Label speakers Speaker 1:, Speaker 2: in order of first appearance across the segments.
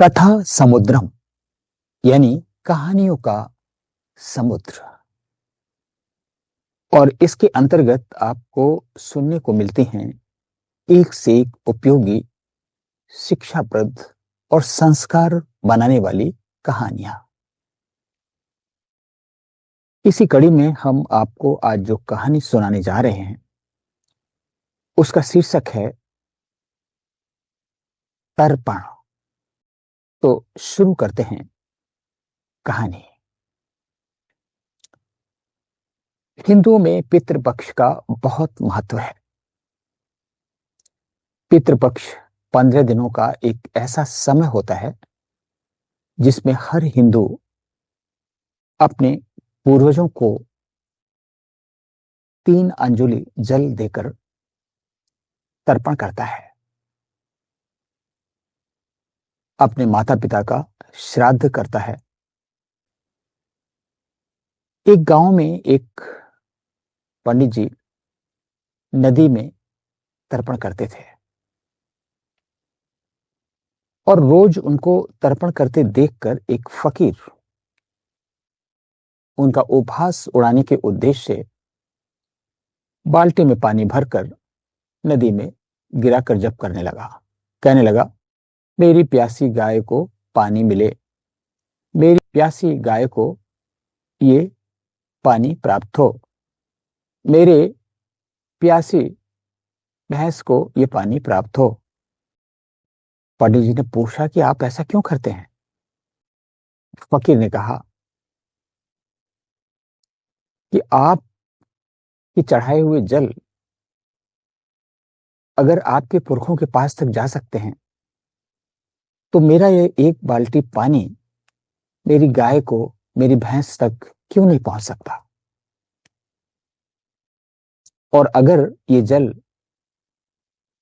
Speaker 1: कथा समुद्रम यानी कहानियों का समुद्र। और इसके अंतर्गत आपको सुनने को मिलती हैं एक से एक उपयोगी, शिक्षाप्रद और संस्कार बनाने वाली कहानियां। इसी कड़ी में हम आपको आज जो कहानी सुनाने जा रहे हैं उसका शीर्षक है तर्पण। तो शुरू करते हैं कहानी। हिंदुओं में पितृपक्ष का बहुत महत्व है। पितृपक्ष 15 दिनों का एक ऐसा समय होता है जिसमें हर हिंदू अपने पूर्वजों को 3 अंजलि जल देकर तर्पण करता है, अपने माता पिता का श्राद्ध करता है। एक गांव में एक पंडित जी नदी में तर्पण करते थे और रोज उनको तर्पण करते देखकर एक फकीर उनका उपहास उड़ाने के उद्देश्य से बाल्टी में पानी भरकर नदी में गिराकर जप करने लगा। कहने लगा, मेरी प्यासी गाय को पानी मिले, मेरी प्यासी गाय को ये पानी प्राप्त हो, मेरे प्यासी भैंस को ये पानी प्राप्त हो। पंडित जी ने पूछा कि आप ऐसा क्यों करते हैं? फकीर ने कहा कि आप की चढ़ाए हुए जल अगर आपके पुरखों के पास तक जा सकते हैं तो मेरा ये एक बाल्टी पानी मेरी गाय को, मेरी भैंस तक क्यों नहीं पहुंच सकता? और अगर ये जल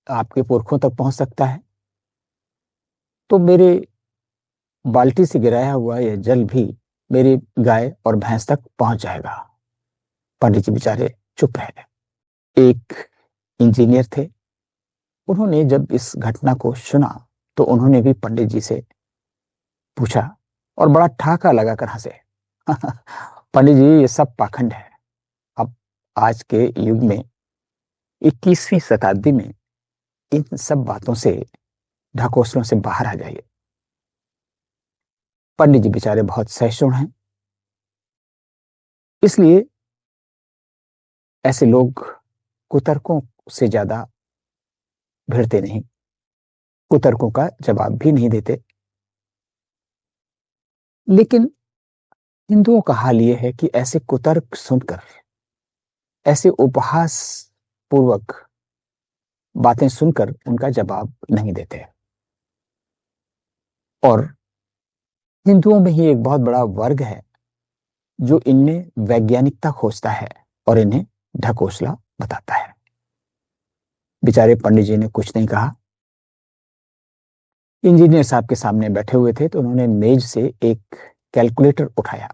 Speaker 1: आपके पुरखों तक पहुंच सकता है तो मेरे बाल्टी से गिराया हुआ यह जल भी मेरी गाय और भैंस तक पहुंच जाएगा। पंडित जी बेचारे चुप रहे। एक इंजीनियर थे। उन्होंने जब इस घटना को सुना तो उन्होंने भी पंडित जी से पूछा और बड़ा ठाका लगाकर हंसे। पंडित जी, ये सब पाखंड है। अब आज के युग में 21वीं शताब्दी में इन सब बातों से, ढकोसलों से बाहर आ जाइए। पंडित जी बेचारे बहुत सहिष्णु हैं, इसलिए ऐसे लोग कुतर्कों से ज्यादा भिड़ते नहीं, कुतर्कों का जवाब भी नहीं देते। लेकिन हिंदुओं का हाल यह है कि ऐसे कुतर्क सुनकर, ऐसे उपहास पूर्वक बातें सुनकर उनका जवाब नहीं देते। और हिंदुओं में ही एक बहुत बड़ा वर्ग है जो इनमें वैज्ञानिकता खोजता है और इन्हें ढकोसला बताता है। बेचारे पंडित जी ने कुछ नहीं कहा। इंजीनियर साहब के सामने बैठे हुए थे तो उन्होंने मेज से एक कैलकुलेटर उठाया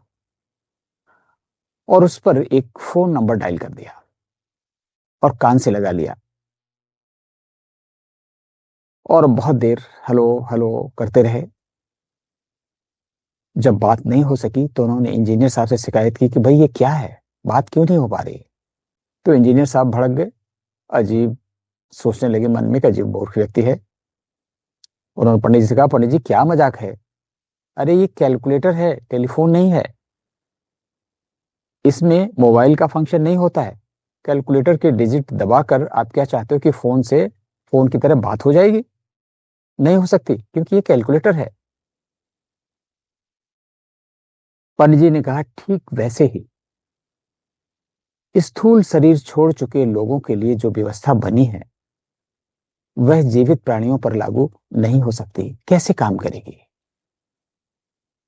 Speaker 1: और उस पर एक फोन नंबर डायल कर दिया और कान से लगा लिया और बहुत देर हेलो हेलो करते रहे। जब बात नहीं हो सकी तो उन्होंने इंजीनियर साहब से शिकायत की कि भाई ये क्या है, बात क्यों नहीं हो पा रही? तो इंजीनियर साहब भड़क गए, अजीब सोचने लगे मन में कि अजीब मूर्ख व्यक्ति है। उन्होंने पंडित जी से कहा, पंडित जी क्या मजाक है? अरे ये कैलकुलेटर है, टेलीफोन नहीं है। इसमें मोबाइल का फंक्शन नहीं होता है। कैलकुलेटर के डिजिट दबाकर आप क्या चाहते हो कि फोन से, फोन की तरह बात हो जाएगी? नहीं हो सकती, क्योंकि ये कैलकुलेटर है। पंडित जी ने कहा, ठीक वैसे ही स्थूल शरीर छोड़ चुके लोगों के लिए जो व्यवस्था बनी है वह जीवित प्राणियों पर लागू नहीं हो सकती। कैसे काम करेगी?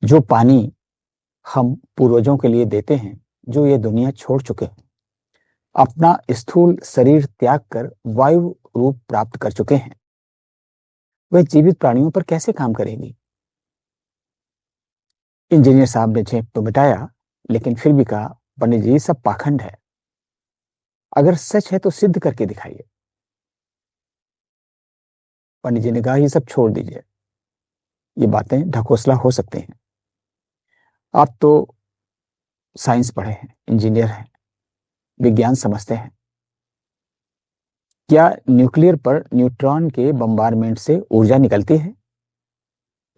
Speaker 1: जो पानी हम पूर्वजों के लिए देते हैं, जो ये दुनिया छोड़ चुके हैं, अपना स्थूल शरीर त्याग कर वायु रूप प्राप्त कर चुके हैं, वह जीवित प्राणियों पर कैसे काम करेगी? इंजीनियर साहब ने झेप तो मिटाया, लेकिन फिर भी कहा, पंडित जी सब पाखंड है। अगर सच है तो सिद्ध करके दिखाइए। पंडित जी ने कहा, ये सब छोड़ दीजिए। ये बातें ढकोसला हो सकती हैं। आप तो साइंस पढ़े हैं, इंजीनियर हैं, विज्ञान समझते हैं। क्या न्यूक्लियर पर न्यूट्रॉन के बम्बारमेंट से ऊर्जा निकलती है?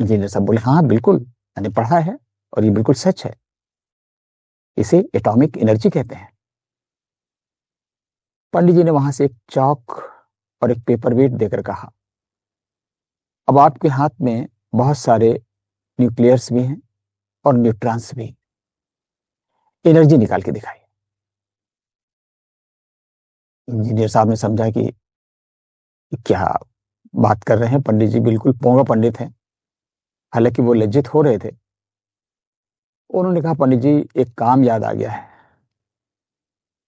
Speaker 1: इंजीनियर साहब बोले, हाँ बिल्कुल, मैंने पढ़ा है और ये बिल्कुल सच है। इसे एटॉमिक एनर्जी कहते हैं। पंडित जी ने वहां से एक चौक और एक पेपर वेट देकर कहा, अब आपके हाथ में बहुत सारे न्यूक्लियर्स भी हैं और न्यूट्रॉन्स भी। एनर्जी निकाल के दिखाई। इंजीनियर साहब ने समझा कि क्या बात कर रहे हैं पंडित जी, बिल्कुल पोंगा पंडित हैं। हालांकि वो लज्जित हो रहे थे। उन्होंने कहा, पंडित जी एक काम याद आ गया है,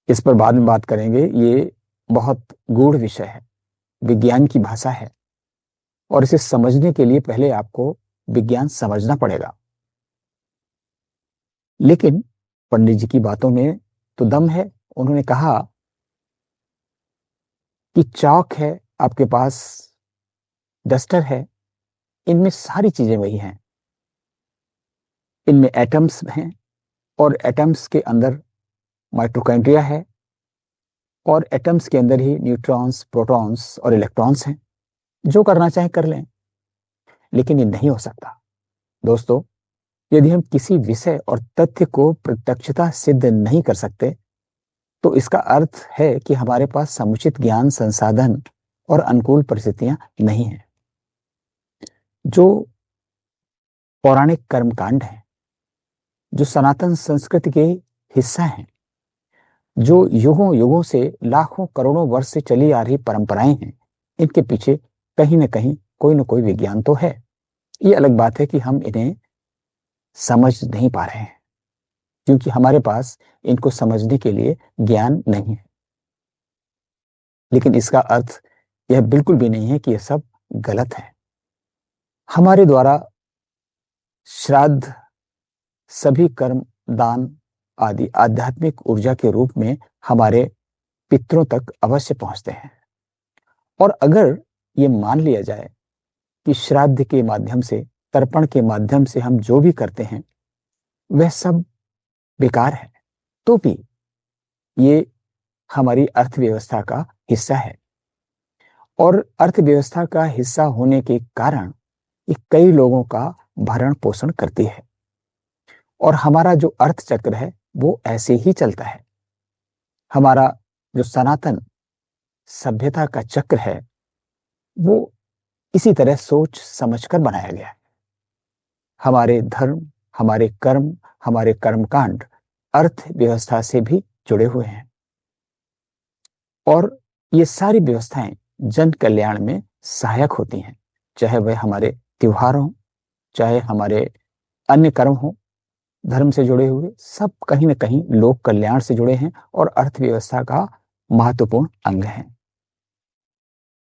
Speaker 1: इस पर बाद में बात करेंगे। ये बहुत गूढ़ विषय है, विज्ञान की भाषा है, और इसे समझने के लिए पहले आपको विज्ञान समझना पड़ेगा। लेकिन पंडित जी की बातों में तो दम है। उन्होंने कहा कि चौक है आपके पास, डस्टर है, इनमें सारी चीजें वही हैं। इनमें एटम्स हैं और एटम्स के अंदर माइटोकॉन्ड्रिया है और एटम्स के अंदर ही न्यूट्रॉन्स, प्रोटॉन्स और इलेक्ट्रॉन्स हैं। जो करना चाहे कर लें। लेकिन ये नहीं हो सकता दोस्तों। यदि हम किसी विषय और तथ्य को प्रत्यक्षता सिद्ध नहीं कर सकते तो इसका अर्थ है कि हमारे पास समुचित ज्ञान, संसाधन और अनुकूल परिस्थितियां नहीं हैं। जो पौराणिक कर्मकांड हैं, जो सनातन संस्कृति के हिस्सा हैं, जो युगों युगों से, लाखों करोड़ों वर्ष से चली आ रही परंपराएं हैं, इनके पीछे कहीं ना कहीं कोई ना कोई विज्ञान तो है। ये अलग बात है कि हम इन्हें समझ नहीं पा रहे हैं, क्योंकि हमारे पास इनको समझने के लिए ज्ञान नहीं है। लेकिन इसका अर्थ यह बिल्कुल भी नहीं है कि यह सब गलत है। हमारे द्वारा श्राद्ध, सभी कर्म, दान आदि आध्यात्मिक ऊर्जा के रूप में हमारे पितरों तक अवश्य पहुंचते हैं। और अगर ये मान लिया जाए कि श्राद्ध के माध्यम से, तर्पण के माध्यम से हम जो भी करते हैं वह सब बेकार है, तो भी ये हमारी अर्थव्यवस्था का हिस्सा है। और अर्थव्यवस्था का हिस्सा होने के कारण ये कई लोगों का भरण पोषण करती है। और हमारा जो अर्थ चक्र है वो ऐसे ही चलता है। हमारा जो सनातन सभ्यता का चक्र है वो इसी तरह सोच समझकर बनाया गया है। हमारे धर्म, हमारे कर्म, हमारे कर्मकांड अर्थव्यवस्था से भी जुड़े हुए हैं। और ये सारी व्यवस्थाएं जन कल्याण में सहायक होती हैं, चाहे वह हमारे त्योहार हों, चाहे हमारे अन्य कर्म हों। धर्म से जुड़े हुए सब कहीं ना कहीं लोक कल्याण से जुड़े हैं और अर्थव्यवस्था का महत्वपूर्ण अंग हैं।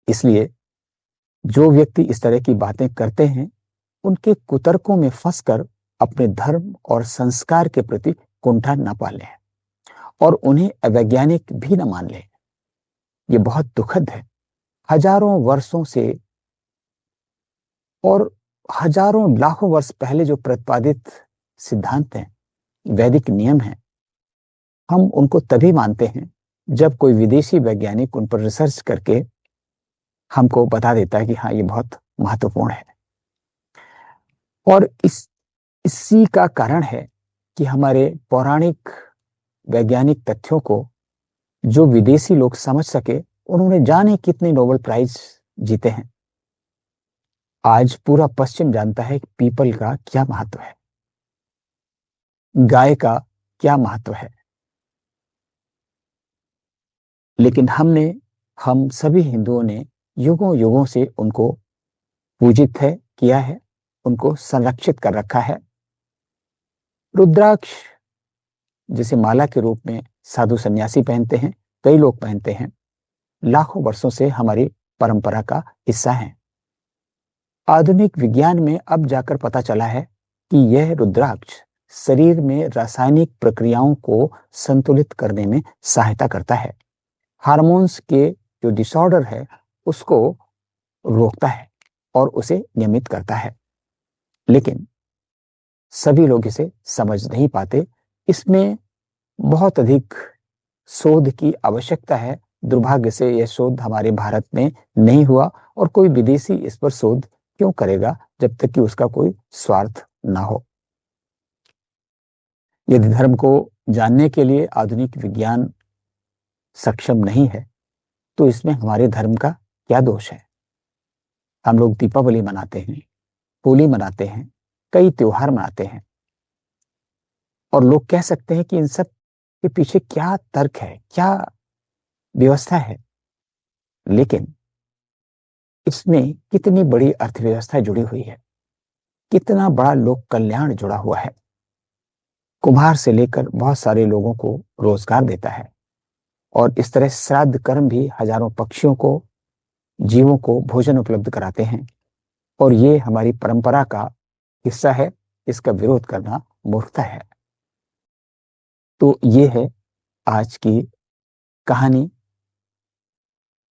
Speaker 1: इसलिए जो व्यक्ति इस तरह की बातें करते हैं उनके कुतर्कों में फंसकर अपने धर्म और संस्कार के प्रति कुंठा न पालें और उन्हें अवैज्ञानिक भी न मान लें। ये बहुत दुखद है। हजारों वर्षों से और हजारों लाखों वर्ष पहले जो प्रतिपादित सिद्धांत हैं, वैदिक नियम हैं, हम उनको तभी मानते हैं जब कोई विदेशी वैज्ञानिक उन पर रिसर्च करके हमको बता देता है कि हाँ ये बहुत महत्वपूर्ण है। और इसी का कारण है कि हमारे पौराणिक वैज्ञानिक तथ्यों को जो विदेशी लोग समझ सके, उन्होंने जाने कितने नोबेल प्राइज जीते हैं। आज पूरा पश्चिम जानता है कि पीपल का क्या महत्व है, गाय का क्या महत्व है। लेकिन हम सभी हिंदुओं ने युगों युगों से उनको पूजित है, किया है, उनको संरक्षित कर रखा है। रुद्राक्ष जिसे माला के रूप में साधु सन्यासी पहनते हैं, कई लोग पहनते हैं, लाखों वर्षों से हमारी परंपरा का हिस्सा है। आधुनिक विज्ञान में अब जाकर पता चला है कि यह रुद्राक्ष शरीर में रासायनिक प्रक्रियाओं को संतुलित करने में सहायता करता है। हार्मोन्स के जो डिसऑर्डर है उसको रोकता है और उसे नियमित करता है। लेकिन सभी लोग इसे समझ नहीं पाते। इसमें बहुत अधिक शोध की आवश्यकता है। दुर्भाग्य से यह शोध हमारे भारत में नहीं हुआ, और कोई विदेशी इस पर शोध क्यों करेगा जब तक कि उसका कोई स्वार्थ ना हो। यदि धर्म को जानने के लिए आधुनिक विज्ञान सक्षम नहीं है, तो इसमें हमारे धर्म का क्या दोष है। हम लोग दीपावली मनाते हैं, होली मनाते हैं, कई त्योहार मनाते हैं, और लोग कह सकते हैं कि इन सब के पीछे क्या तर्क है, क्या व्यवस्था है। लेकिन इसमें कितनी बड़ी अर्थव्यवस्था जुड़ी हुई है, कितना बड़ा लोक कल्याण जुड़ा हुआ है। कुम्हार से लेकर बहुत सारे लोगों को रोजगार देता है, और इस तरह श्राद्ध कर्म भी हजारों पक्षियों को, जीवों को भोजन उपलब्ध कराते हैं। और ये हमारी परंपरा का हिस्सा है। इसका विरोध करना मूर्खता है। तो ये है आज की कहानी।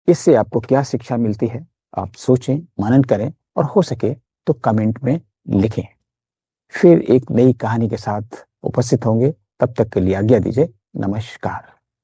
Speaker 1: इससे आपको क्या शिक्षा मिलती है, आप सोचें, मनन करें, और हो सके तो कमेंट में लिखें। फिर एक नई कहानी के साथ उपस्थित होंगे। तब तक के लिए आज्ञा दीजिए। नमस्कार।